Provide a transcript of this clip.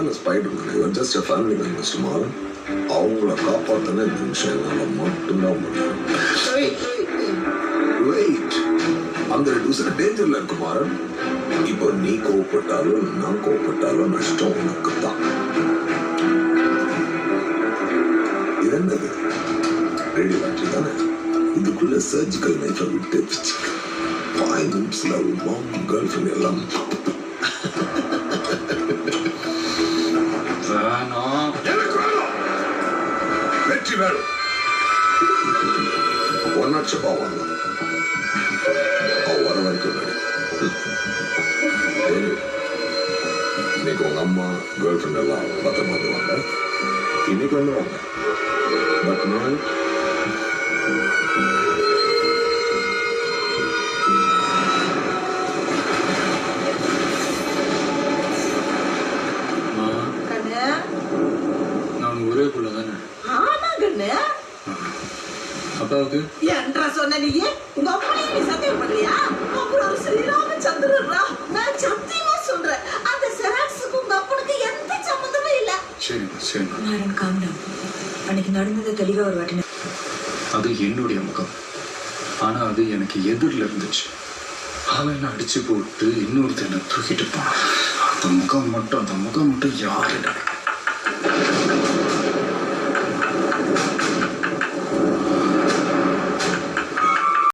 இல்லை ஸ்பைடர்மேன், இவர் just family man mister Maran. அவங்கள காப்பாற்றின இந்த விஷயம் என்னால் மட்டும்தான் முடியும். வெயிட், அந்த ரெடியூசர் டேஞ்சரில் இருக்கு மாறன். இப்போ நீ கோவப்பட்டாலும் நான் கோவப்பட்டாலும் நஷ்டம் உனக்கு தான். இது என்னது? ரேடியோ பேட்டரி தானே? இதுக்குள்ள சர்ஜிக்கல் நைஃபை விட்டு 5 நிமிஷத்துல கேர்ள் ஃப்ரெண்ட் எல்லாம் வெற்றி வேணும். 1 லட்சம் ரூபாய் வாங்கலாம். வர வரைக்கும் இன்னைக்கு உங்க அம்மா கேர்ள் ஃப்ரெண்ட் எல்லாம் பத்திரமா வருவாங்க. இன்னைக்கு வந்துடுவாங்க. பட் நான் ஒரே புள்ள தானே? ஆமா கண்ணு. அப்பாவுக்கு என்றா சொன்ன நீ? உங்க அப்பனையும் நீ சத்தியம் பண்றியா? அப்புறம் ஸ்ரீராமச்சந்திரா, நான் சத்தியமா சொல்றேன், அந்த செராக்ஸுக்கு உங்க அப்பனுக்கு எந்த சம்பந்தமே இல்ல. சரிம்மா சரிம்மா. Maran calm down. அன்னைக்கு நடந்ததை தெளிவா ஒரு வாட்டி. அது என்னுடைய முகம், ஆனா அது எனக்கு எதிரில் இருந்துச்சு. அவன் அடிச்சு போட்டு இன்னொருத்தனை தூக்கிட்டு போனான். அந்த முகம் மட்டும் யாருடா?